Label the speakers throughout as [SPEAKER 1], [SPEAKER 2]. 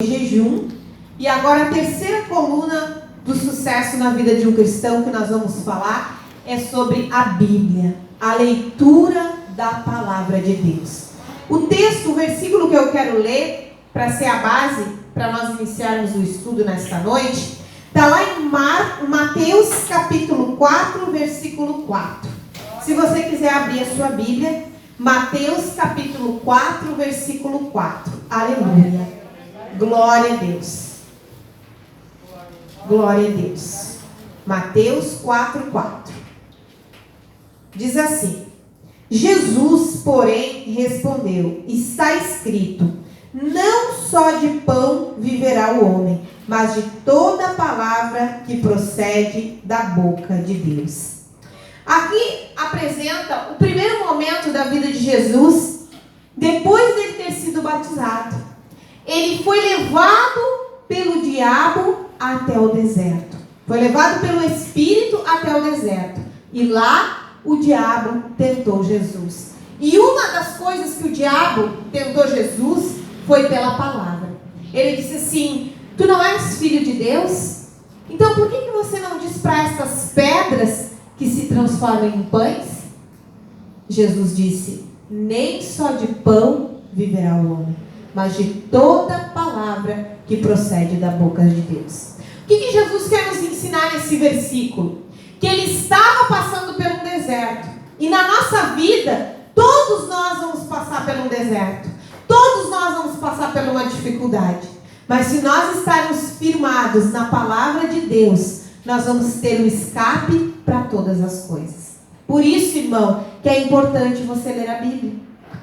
[SPEAKER 1] Jejum. E agora a terceira coluna do sucesso na vida de um cristão que nós vamos falar é sobre a Bíblia, a leitura da palavra de Deus. O texto, o versículo que eu quero ler para ser a base para nós iniciarmos o estudo nesta noite, está lá em Mateus capítulo 4, versículo 4. Se você quiser abrir a sua Bíblia, Mateus capítulo 4, versículo 4. Aleluia. Glória a Deus. Glória a Deus. Mateus 4, 4. Diz assim: Jesus, porém, respondeu: está escrito, não só de pão viverá o homem, mas de toda palavra que procede da boca de Deus. Aqui apresenta o primeiro momento da vida de Jesus, depois dele ter sido batizado. Ele foi levado pelo diabo até o deserto. Foi levado pelo Espírito até o deserto. E lá o diabo tentou Jesus. E uma das coisas que o diabo tentou Jesus foi pela palavra. Ele disse assim: tu não és filho de Deus? Então por que você não diz para estas pedras que se transformam em pães? Jesus disse: nem só de pão viverá o homem, mas de toda palavra que procede da boca de Deus. O que Jesus quer nos ensinar nesse versículo? Que ele estava passando por um deserto. E na nossa vida, todos nós vamos passar por um deserto. Todos nós vamos passar por uma dificuldade. Mas se nós estarmos firmados na palavra de Deus, nós vamos ter um escape para todas as coisas. Por isso, irmão, que é importante você ler a Bíblia.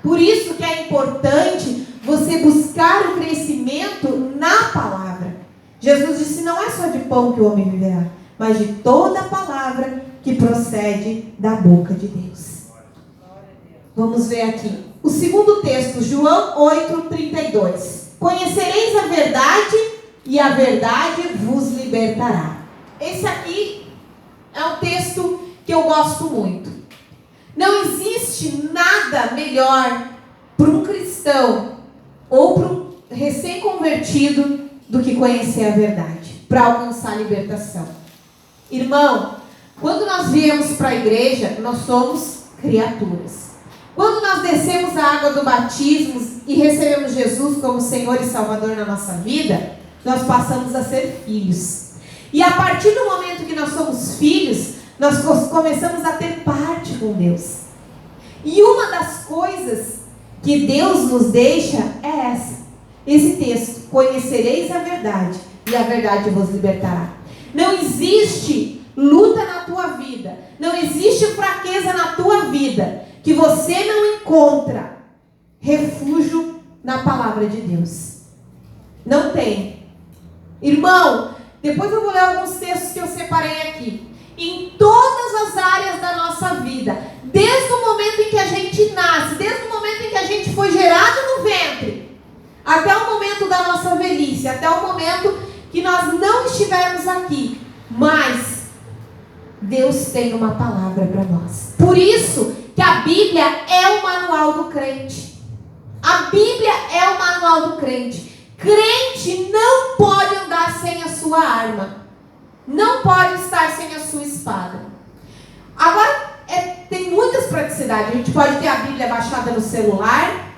[SPEAKER 1] Por isso que é importante você buscar o crescimento na palavra. Jesus disse: não é só de pão que o homem viverá, mas de toda a palavra que procede da boca de Deus. Vamos ver aqui. O segundo texto, João 8:32. Conhecereis a verdade e a verdade vos libertará. Esse aqui é um texto que eu gosto muito. Não existe nada melhor para um cristão ou para um recém-convertido do que conhecer a verdade, para alcançar a libertação. Irmão, quando nós viemos para a igreja, nós somos criaturas. Quando nós descemos a água do batismo e recebemos Jesus como Senhor e Salvador na nossa vida, nós passamos a ser filhos. E a partir do momento que nós somos filhos, nós começamos a ter parte com Deus. E uma das coisas que Deus nos deixa é esse texto: conhecereis a verdade e a verdade vos libertará. Não existe luta na tua vida, não existe fraqueza na tua vida que você não encontra refúgio na palavra de Deus. Não tem. Irmão, depois eu vou ler alguns textos que eu separei aqui. Em todas as áreas da nossa vida, desde o momento em que a gente nasce, desde o momento em que a gente foi gerado no ventre, até o momento da nossa velhice, até o momento que nós não estivermos aqui, mas Deus tem uma palavra para nós. Por isso que a Bíblia é o manual do crente. A Bíblia é o manual do crente. Crente não pode andar sem a sua arma. Não pode estar sem a sua espada. Agora, tem muitas praticidades. A gente pode ter a Bíblia baixada no celular,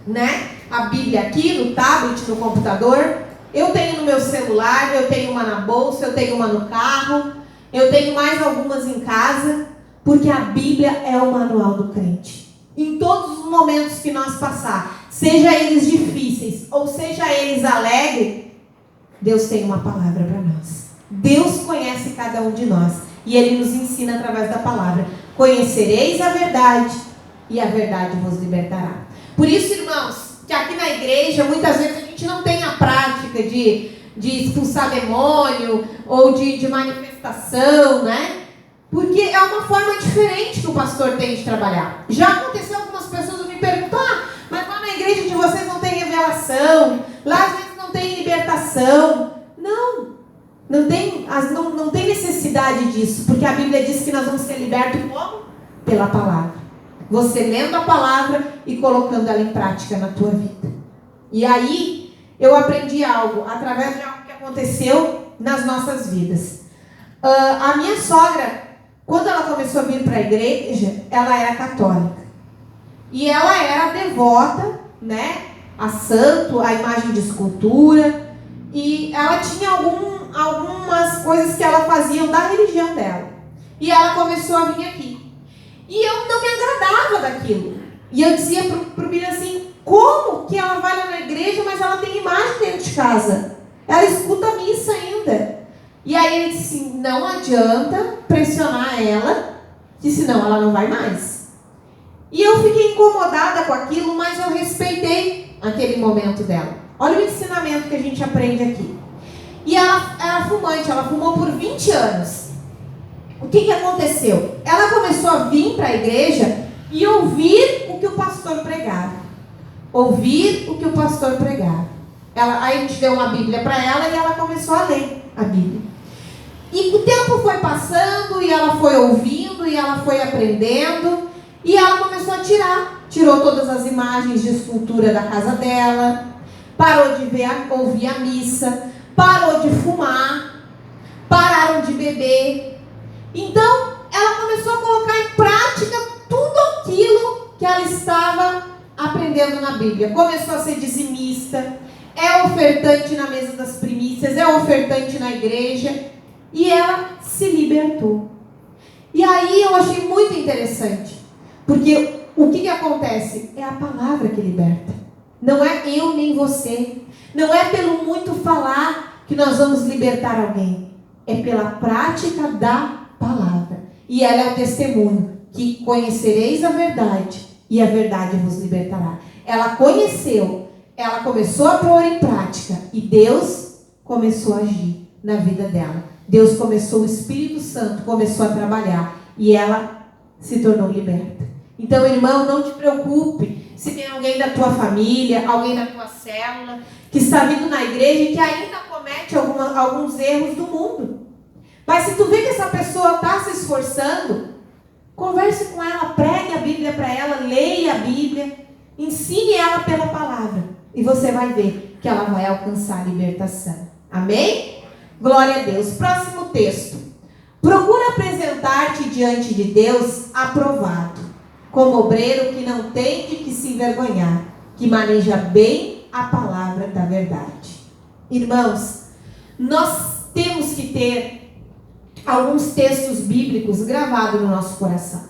[SPEAKER 1] né? A Bíblia aqui no tablet, no computador. Eu tenho no meu celular, eu tenho uma na bolsa, eu tenho uma no carro, eu tenho mais algumas em casa, porque a Bíblia é o manual do crente. Em todos os momentos que nós passar, seja eles difíceis ou seja eles alegres, Deus tem uma palavra para nós. Deus conhece cada um de nós e Ele nos ensina através da palavra. Conhecereis a verdade e a verdade vos libertará. Por isso, irmãos, que aqui na igreja muitas vezes a gente não tem a prática de expulsar demônio ou de manifestação, né? Porque é uma forma diferente que o pastor tem de trabalhar. Já aconteceu, algumas pessoas me perguntam: mas lá na igreja de vocês não tem revelação, lá às vezes não tem libertação. Não tem necessidade disso, porque a Bíblia diz que nós vamos ser libertos como? Pela palavra. Você lendo a palavra e colocando ela em prática na tua vida. E aí, eu aprendi algo através de algo que aconteceu nas nossas vidas. A minha sogra, quando ela começou a vir para a igreja, ela era católica. E ela era devota, né, a santo, a imagem de escultura. E ela tinha algumas coisas que ela fazia da religião dela. E ela começou a vir aqui. E eu não me agradava daquilo. E eu dizia pro Bira assim, como que ela vai lá na igreja, mas ela tem imagem dentro de casa? Ela escuta a missa ainda. E aí ele disse assim, não adianta pressionar ela, que senão ela não vai mais. E eu fiquei incomodada com aquilo, mas eu respeitei aquele momento dela. Olha o ensinamento que a gente aprende aqui. E ela era fumante, ela fumou por 20 anos. O que aconteceu? Ela começou a vir para a igreja e ouvir o que o pastor pregava. Ouvir o que o pastor pregava. Aí a gente deu uma Bíblia para ela e ela começou a ler a Bíblia. E o tempo foi passando e ela foi ouvindo e ela foi aprendendo. E ela começou a tirou todas as imagens de escultura da casa dela, parou de ouvir a missa, parou de fumar, pararam de beber. Então, ela começou a colocar em prática tudo aquilo que ela estava aprendendo na Bíblia. Começou a ser dizimista, é ofertante na mesa das primícias, é ofertante na igreja, e ela se libertou. E aí eu achei muito interessante, porque o que acontece? É a palavra que liberta. Não é eu nem você. Não é pelo muito falar que nós vamos libertar alguém. É pela prática da palavra. E ela é o testemunho que conhecereis a verdade e a verdade vos libertará. Ela conheceu, ela começou a pôr em prática e Deus começou a agir na vida dela. Deus começou, o Espírito Santo começou a trabalhar e ela se tornou liberta. Então, irmão, não te preocupe se tem alguém da tua família, alguém da tua célula, que está vindo na igreja e que ainda comete alguns erros do mundo. Mas se tu vê que essa pessoa está se esforçando, converse com ela, pregue a Bíblia para ela, leia a Bíblia, ensine ela pela palavra. E você vai ver que ela vai alcançar a libertação. Amém? Glória a Deus. Próximo texto. Procura apresentar-te diante de Deus aprovado, como obreiro que não tem de que se envergonhar, que maneja bem a palavra da verdade. Irmãos, nós temos que ter alguns textos bíblicos gravados no nosso coração.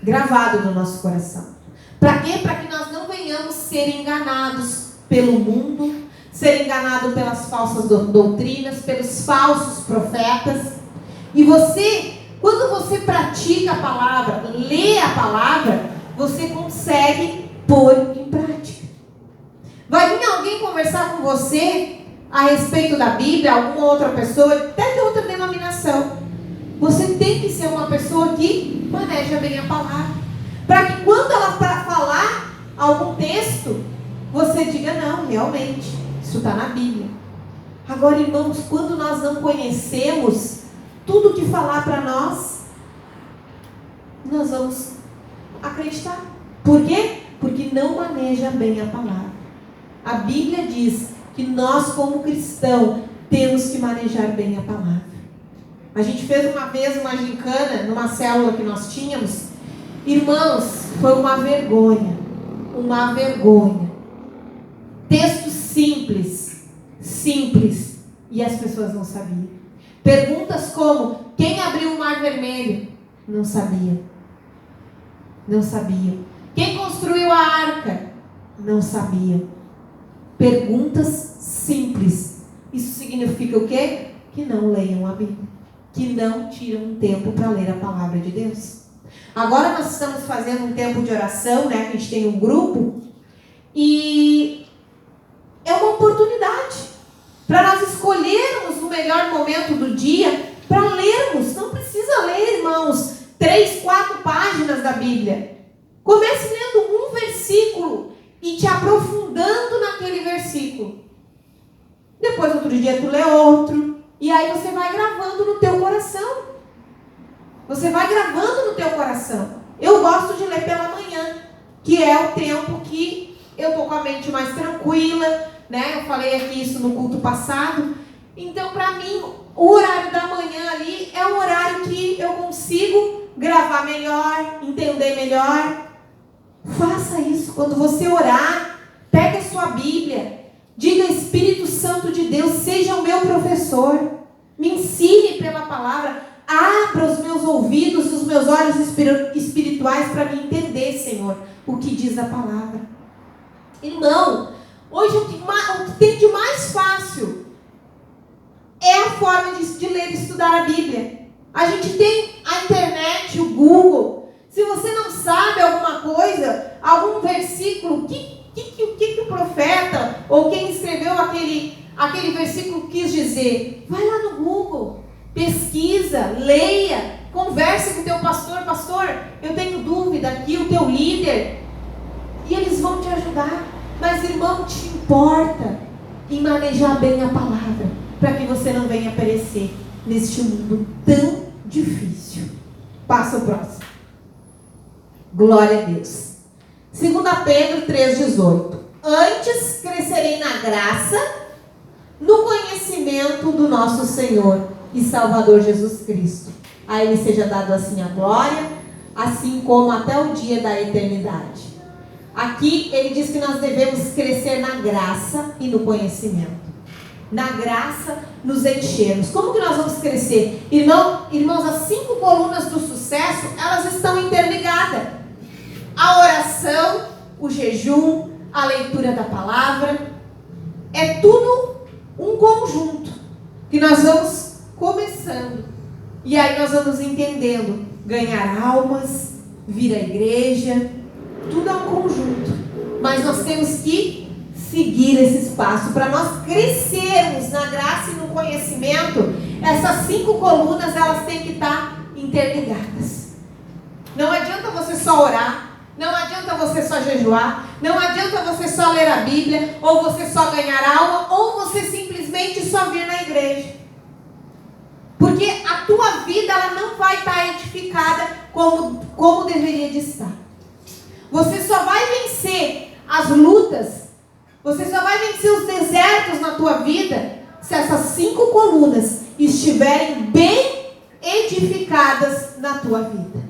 [SPEAKER 1] Gravado no nosso coração. Para quê? Para que nós não venhamos ser enganados pelo mundo, ser enganados pelas falsas doutrinas, pelos falsos profetas. E você, quando você pratica a palavra, lê a palavra, você consegue pôr em prática. Vai vir alguém conversar com você a respeito da Bíblia, alguma outra pessoa, até de outra denominação. Você tem que ser uma pessoa que maneja bem a palavra. Para que quando ela falar algum texto, você diga, não, realmente, isso está na Bíblia. Agora, irmãos, quando nós não conhecemos tudo que falar para nós, nós vamos acreditar. Por quê? Porque não maneja bem a palavra. A Bíblia diz que nós, como cristãos, temos que manejar bem a palavra. A gente fez uma vez uma gincana numa célula que nós tínhamos. Irmãos, foi uma vergonha. Uma vergonha. Texto simples. Simples. E as pessoas não sabiam. Perguntas como, quem abriu o Mar Vermelho? Não sabia. Não sabiam. Quem construiu a arca? Não sabia. Perguntas simples. Isso significa o quê? Que não leiam a Bíblia. Que não tiram um tempo para ler a palavra de Deus. Agora nós estamos fazendo um tempo de oração, né? A gente tem um grupo. E é uma oportunidade para nós escolhermos o melhor momento do dia para lermos. Não precisa ler, irmãos, 3, 4 páginas da Bíblia. Comece lendo um versículo e te aprofundando naquele versículo. Depois, outro dia, tu lê outro. E aí você vai gravando no teu coração. Você vai gravando no teu coração. Eu gosto de ler pela manhã, que é o tempo que eu estou com a mente mais tranquila, né? Eu falei aqui isso no culto passado. Então, para mim, o horário da manhã ali é o horário que eu consigo gravar melhor, entender melhor. Faça isso. Quando você orar, pegue a sua Bíblia. Diga: Espírito Santo de Deus, seja o meu professor. Me ensine pela palavra. Abra os meus ouvidos e os meus olhos espirituais para me entender, Senhor, o que diz a palavra. Irmão, hoje o que tem de mais fácil é a forma de ler e estudar a Bíblia. A gente tem a internet, o Google. Se você não sabe alguma coisa, algum versículo, o que o profeta ou quem escreveu aquele versículo quis dizer, vai lá no Google, pesquisa, leia, converse com o teu pastor. Pastor, eu tenho dúvida aqui, o teu líder, e eles vão te ajudar. Mas, irmão, te importa em manejar bem a palavra, para que você não venha perecer neste mundo tão difícil. Passa o próximo. Glória a Deus. 2 Pedro 3,18. Antes crescerei na graça, no conhecimento do nosso Senhor e Salvador Jesus Cristo. A Ele seja dado assim a glória, assim como até o dia da eternidade. Aqui ele diz que nós devemos crescer na graça e no conhecimento. Na graça, nos enchermos. Como que nós vamos crescer? Irmãos, as 5 colunas do sucesso, elas estão interligadas. A oração, o jejum, a leitura da palavra, é tudo um conjunto que nós vamos começando. E aí nós vamos entendendo, ganhar almas, vir à igreja, tudo é um conjunto. Mas nós temos que seguir esse espaço para nós crescermos na graça e no conhecimento. Essas 5 colunas, elas têm que estar interligadas. Não adianta você só orar, não adianta você só jejuar, não adianta você só ler a Bíblia, ou você só ganhar alma, ou você simplesmente só vir na igreja. Porque a tua vida, ela não vai estar edificada como deveria de estar. Você só vai vencer as lutas, você só vai vencer os desertos na tua vida, se essas 5 colunas estiverem bem edificadas na tua vida.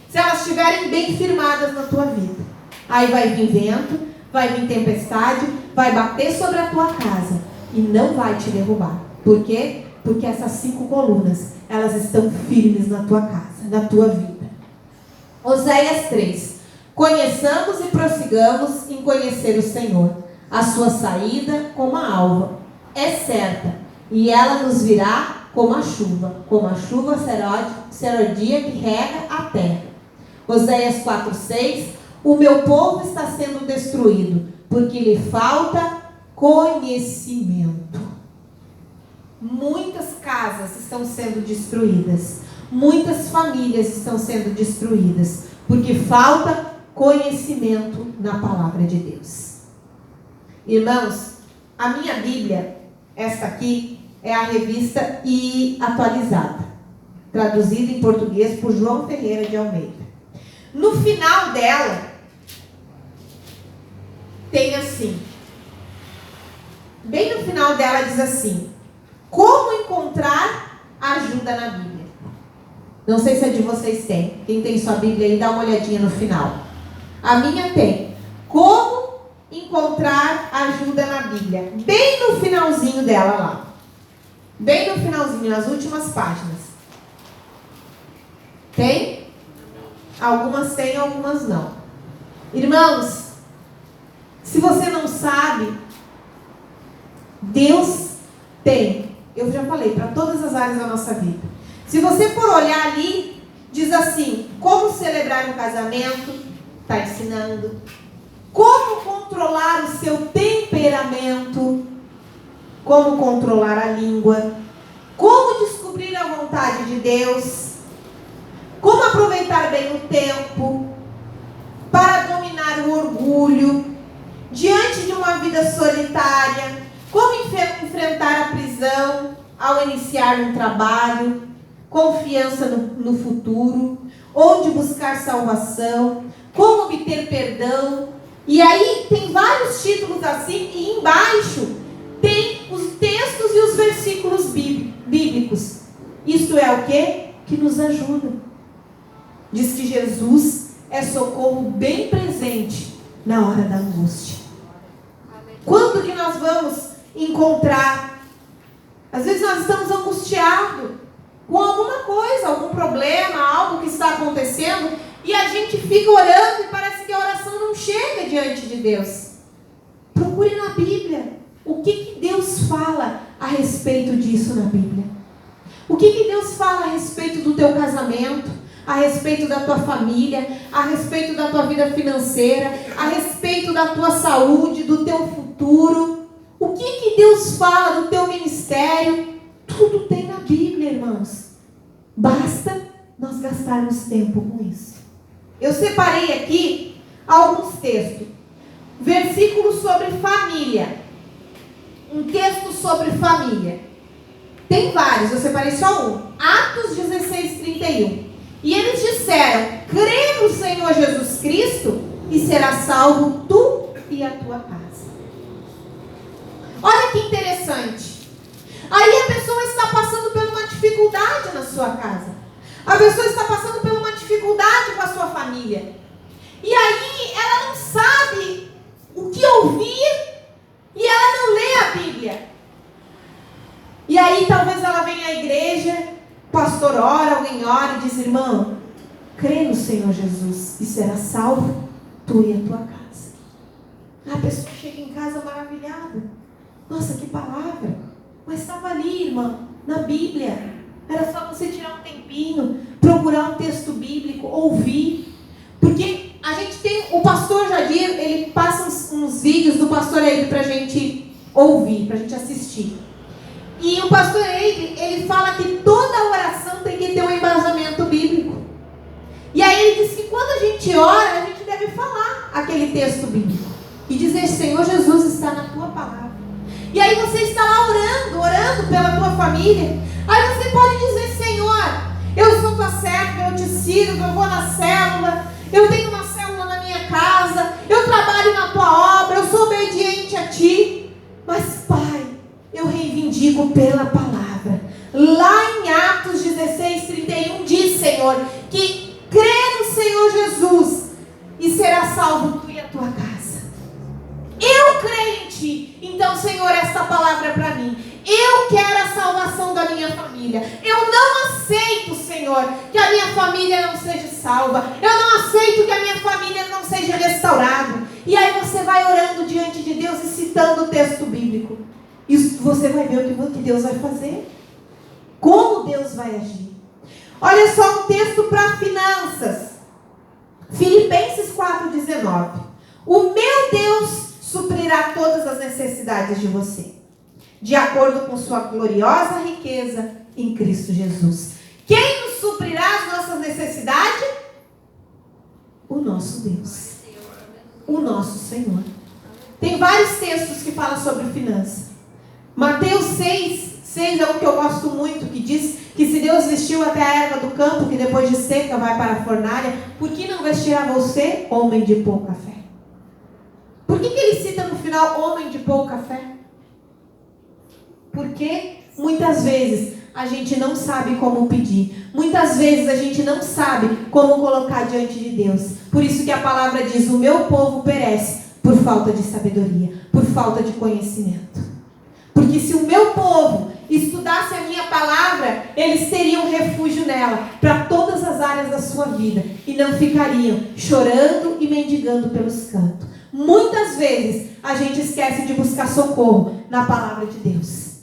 [SPEAKER 1] Se elas estiverem bem firmadas na tua vida. Aí vai vir vento, vai vir tempestade, vai bater sobre a tua casa e não vai te derrubar. Por quê? Porque essas 5 colunas, elas estão firmes na tua casa, na tua vida. Oséias 3. Conheçamos e prossigamos em conhecer o Senhor. A sua saída como a alva é certa, e ela nos virá como a chuva serodia que rega a terra. Oséias 4,6. O meu povo está sendo destruído, porque lhe falta conhecimento. Muitas casas estão sendo destruídas, muitas famílias estão sendo destruídas, porque falta conhecimento na palavra de Deus. Irmãos, a minha Bíblia, esta aqui, é a revista e atualizada, traduzida em português por João Ferreira de Almeida. No final dela, tem assim, bem no final dela diz assim: como encontrar ajuda na Bíblia? Não sei se a de vocês tem. Quem tem sua Bíblia aí, dá uma olhadinha no final. A minha tem. Como encontrar ajuda na Bíblia? Bem no finalzinho dela lá. Bem no finalzinho, nas últimas páginas. Tem? Algumas têm, algumas não. Irmãos, se você não sabe, Deus tem. Eu já falei, para todas as áreas da nossa vida. Se você for olhar ali, diz assim: como celebrar um casamento, está ensinando. Como controlar o seu temperamento, como controlar a língua, como descobrir a vontade de Deus, como aproveitar bem o tempo, para dominar o orgulho, diante de uma vida solitária, como enfrentar a prisão ao iniciar um trabalho, confiança no futuro, onde buscar salvação, como obter perdão E aí tem vários títulos assim, e embaixo tem os textos e os versículos bíblicos. Isto é o quê? Que nos ajuda. Diz que Jesus é socorro bem presente na hora da angústia. Quando que nós vamos encontrar? Às vezes nós estamos angustiados com alguma coisa, algum problema, algo que está acontecendo, e a gente fica orando e parece que a oração não chega diante de Deus. Procure na Bíblia. O que Deus fala a respeito disso na Bíblia? O que Deus fala a respeito do teu casamento, a respeito da tua família, a respeito da tua vida financeira, a respeito da tua saúde, do teu futuro? O que Deus fala do teu ministério? Tudo tem na Bíblia, irmãos. Basta nós gastarmos tempo com isso. Eu separei aqui alguns textos. Versículos sobre família. Um texto sobre família. Tem vários, eu separei só um. Atos 16, 31. E eles disseram: crê no Senhor Jesus Cristo e serás salvo tu e a tua casa. Olha que interessante. Aí a pessoa está passando por uma dificuldade na sua casa. A pessoa está passando por uma dificuldade com a sua família. E aí ela não sabe o que ouvir e ela não lê a Bíblia. E aí talvez ela venha à igreja, pastor ora, alguém ora e diz: irmão, crê no Senhor Jesus e será salvo tu e a tua casa. A pessoa chega em casa maravilhada. Nossa, que palavra! Mas estava ali, irmã, na Bíblia. Era só você tirar um tempinho, procurar um texto bíblico, ouvir. Porque a gente tem, o pastor Jadir, ele passa uns vídeos do pastor Eibe para a gente ouvir, para a gente assistir. E o pastor Eibe, ele fala que toda oração tem que ter um embasamento bíblico. E aí ele diz que quando a gente ora, a gente deve falar aquele texto bíblico. E dizer: Senhor Jesus, está na tua palavra. E aí você está lá orando pela tua família. Aí você pode dizer: Senhor, eu sou tua serva, eu te sirvo, eu vou na célula, eu tenho uma célula na minha casa, eu trabalho na tua obra, eu sou obediente a ti. Mas Pai, eu reivindico pela palavra. Lá em Atos 16, 31 diz, Senhor, que crê no Senhor Jesus e será salvo tu e a tua casa. Eu creio em ti. Então, Senhor, essa palavra é para mim. Eu quero a salvação da minha família. Eu não aceito, Senhor, que a minha família não seja salva. Eu não aceito que a minha família não seja restaurada. E aí você vai orando diante de Deus e citando o texto bíblico. E você vai ver o que Deus vai fazer. Como Deus vai agir. Olha só um texto para finanças. Filipenses 4,19. O meu Deus suprirá todas as necessidades de você, de acordo com sua gloriosa riqueza em Cristo Jesus. Quem nos suprirá as nossas necessidades? O nosso Deus. O nosso Senhor. Tem vários textos que falam sobre finanças. Mateus 6 é um que eu gosto muito, que diz que se Deus vestiu até a erva do campo, que depois de seca vai para a fornalha, por que não vestirá você, homem de pouca fé? Por que ele cita no final homem de pouca fé? Porque muitas vezes a gente não sabe como pedir. Muitas vezes a gente não sabe como colocar diante de Deus. Por isso que a palavra diz: o meu povo perece por falta de sabedoria, por falta de conhecimento. Porque se o meu povo estudasse a minha palavra, eles teriam refúgio nela para todas as áreas da sua vida e não ficariam chorando e mendigando pelos cantos. Muitas vezes a gente esquece de buscar socorro na palavra de Deus.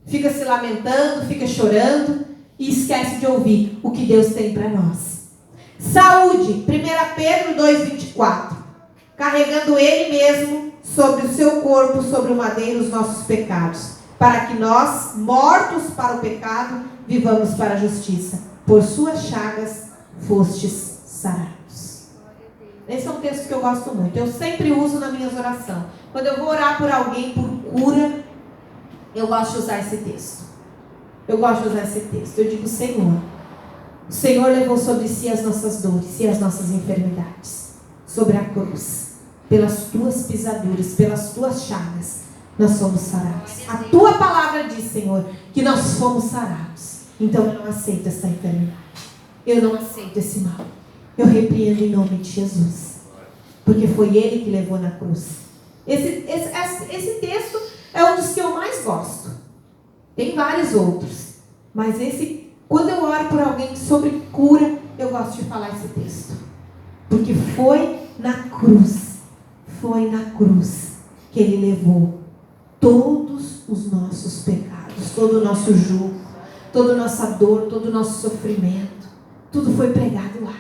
[SPEAKER 1] Fica se lamentando, fica chorando e esquece de ouvir o que Deus tem para nós. Saúde, 1 Pedro 2,24. Carregando Ele mesmo sobre o seu corpo, sobre o madeiro, os nossos pecados, para que nós, mortos para o pecado, vivamos para a justiça. Por suas chagas fostes sarados. Esse é um texto que eu gosto muito. Eu sempre uso nas minhas orações. Quando eu vou orar por alguém, por cura, eu gosto de usar esse texto. Eu digo: Senhor, o Senhor levou sobre si as nossas dores e as nossas enfermidades. Sobre a cruz. pelas tuas pisaduras, pelas tuas chagas, nós somos sarados. A tua palavra diz, Senhor, que nós fomos sarados. Então eu não aceito essa enfermidade. Eu não aceito esse mal. Eu repreendo em nome de Jesus. Porque foi Ele que levou na cruz. Esse texto é um dos que eu mais gosto. Tem vários outros. Mas esse, quando eu oro por alguém sobre cura, eu gosto de falar esse texto. Porque foi na cruz que Ele levou todos os nossos pecados, todo o nosso jugo, toda a nossa dor, todo o nosso sofrimento. Tudo foi pregado lá.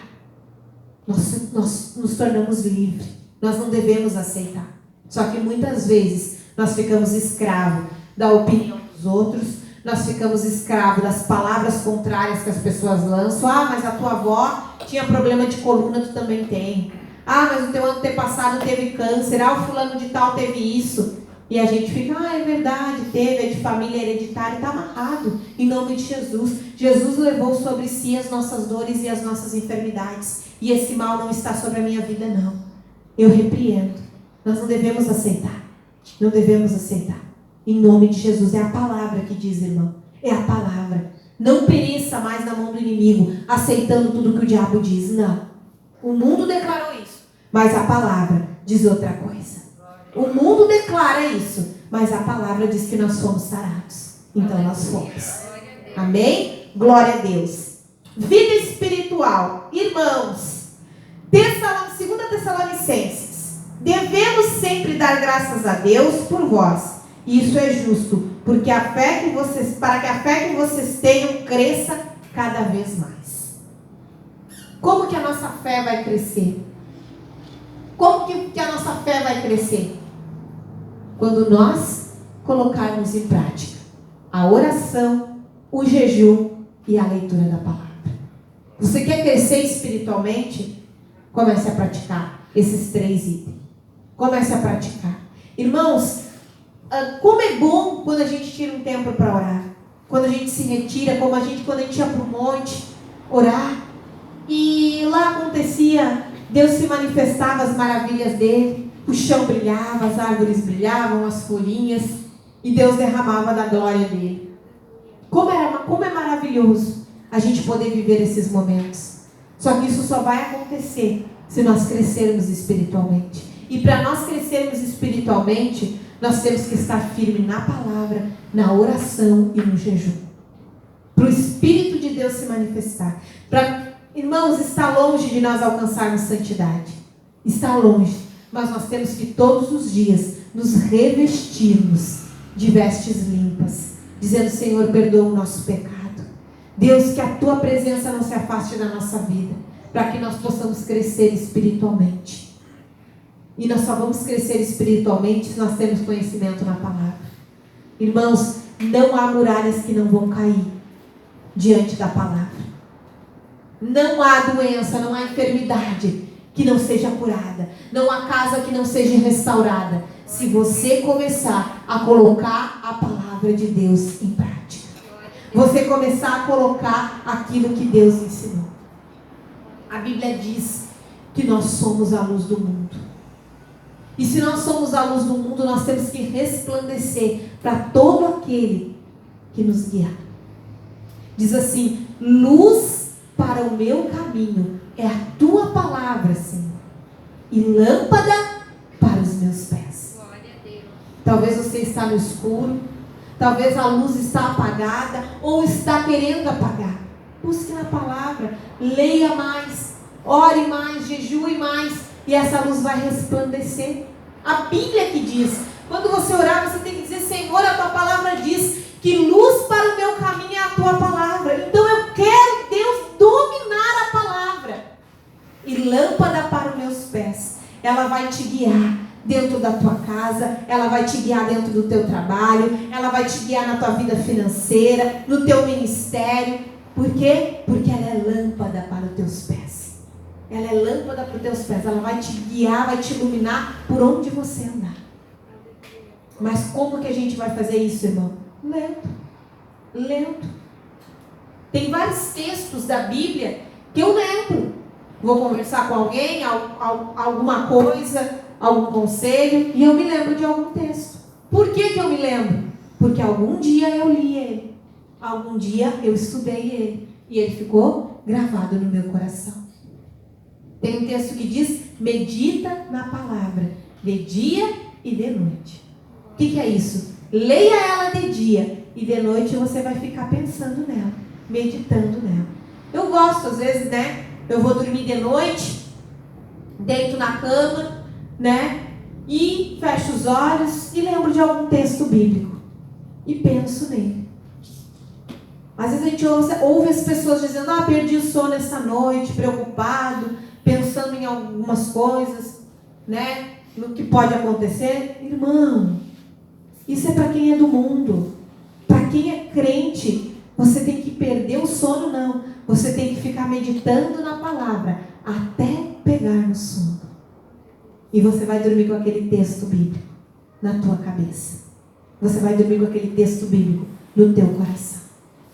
[SPEAKER 1] Nós nos tornamos livres. Nós não devemos aceitar. Só que muitas vezes nós ficamos escravos da opinião dos outros. Nós ficamos escravos das palavras contrárias que as pessoas lançam. Ah, mas a tua avó tinha problema de coluna, tu também tem. Ah, mas o teu antepassado teve câncer. Ah, o fulano de tal teve isso. E a gente fica, é verdade, teve, é de família hereditária, está amarrado. Em nome de Jesus. Jesus levou sobre si as nossas dores e as nossas enfermidades. E esse mal não está sobre a minha vida, não. Eu repreendo. Nós não devemos aceitar. Não devemos aceitar. Em nome de Jesus. É a palavra que diz, irmão. É a palavra. Não pereça mais na mão do inimigo, aceitando tudo que o diabo diz. Não. O mundo declarou isso. Mas a palavra diz outra coisa. O mundo declara isso, mas a palavra diz que nós somos sarados. Então nós fomos. Amém? Glória a Deus. Vida espiritual. Irmãos, 2 Tessalonicenses. Devemos sempre dar graças a Deus por vós. E isso é justo, porque para que a fé que vocês tenham cresça cada vez mais. Como que a nossa fé vai crescer? Como que a nossa fé vai crescer? Quando nós colocarmos em prática a oração, o jejum e a leitura da palavra. Você quer crescer espiritualmente? Comece a praticar esses 3 itens. Comece a praticar. Irmãos, como é bom quando a gente tira um tempo para orar. Quando a gente se retira, quando a gente ia para o monte orar. E lá acontecia, Deus se manifestava as maravilhas dele. O chão brilhava, as árvores brilhavam, as folhinhas. E Deus derramava da glória dele. Como é maravilhoso a gente poder viver esses momentos. Só que isso só vai acontecer se nós crescermos espiritualmente. E para nós crescermos espiritualmente, nós temos que estar firmes na palavra, na oração e no jejum. Para o Espírito de Deus se manifestar. Irmãos, está longe de nós alcançarmos santidade. Está longe. Mas nós temos que todos os dias nos revestirmos de vestes limpas. Dizendo, Senhor, perdoa o nosso pecado. Deus, que a tua presença não se afaste da nossa vida. Para que nós possamos crescer espiritualmente. E nós só vamos crescer espiritualmente se nós temos conhecimento na palavra. Irmãos, não há muralhas que não vão cair diante da palavra. Não há doença, não há enfermidade que não seja curada. Não há casa que não seja restaurada. Se você começar a colocar a palavra de Deus em prática. Você começar a colocar aquilo que Deus ensinou. A Bíblia diz que nós somos a luz do mundo. E se nós somos a luz do mundo, nós temos que resplandecer para todo aquele que nos guiar. Diz assim, luz para o meu caminho é a tua palavra, Senhor, e lâmpada para os meus pés. Glória a Deus. Talvez você está no escuro, talvez a luz está apagada, ou está querendo apagar. Busque na palavra, leia mais, ore mais, jejue mais, e essa luz vai resplandecer. A Bíblia que diz, quando você orar, você tem que dizer, Senhor, a tua palavra diz que luz para o meu caminho é a tua palavra. Então eu quero, Deus, dominar a palavra. E lâmpada para os meus pés. Ela vai te guiar dentro da tua casa, ela vai te guiar dentro do teu trabalho, ela vai te guiar na tua vida financeira, no teu ministério. Por quê? Porque ela é lâmpada para os teus pés. Ela é lâmpada para os teus pés. Ela vai te guiar, vai te iluminar por onde você andar. Mas como que a gente vai fazer isso, irmão? Lento. Tem vários textos da Bíblia que eu lembro. Vou conversar com alguém, alguma coisa, algum conselho e eu me lembro de algum texto. Por que que eu me lembro? Porque algum dia eu li ele. Algum dia eu estudei ele. E ele ficou gravado no meu coração. Tem um texto que diz: medita na palavra, de dia e de noite. O que é isso? Leia ela de dia e de noite você vai ficar pensando nela, meditando nela. Eu gosto, às vezes, né? Eu vou dormir de noite, deito na cama, né? E fecho os olhos e lembro de algum texto bíblico. E penso nele. Às vezes a gente ouve as pessoas dizendo: ah, perdi o sono essa noite, preocupado, pensando em algumas coisas, né? No que pode acontecer. Irmão, isso é para quem é do mundo. Para quem é crente, você tem que perder o sono, não. Você tem que ficar meditando na palavra até pegar no sono. E você vai dormir com aquele texto bíblico na tua cabeça. Você vai dormir com aquele texto bíblico no teu coração.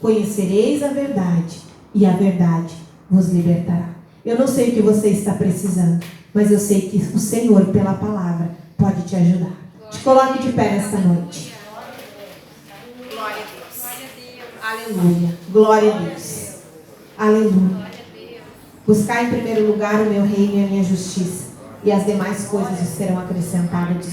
[SPEAKER 1] Conhecereis a verdade e a verdade vos libertará. Eu não sei o que você está precisando, mas eu sei que o Senhor, pela palavra, pode te ajudar. Te coloque de pé nesta noite. Glória a Deus. Aleluia. Glória a Deus. Aleluia. Buscar em primeiro lugar o meu reino e a minha justiça, e as demais coisas serão acrescentadas.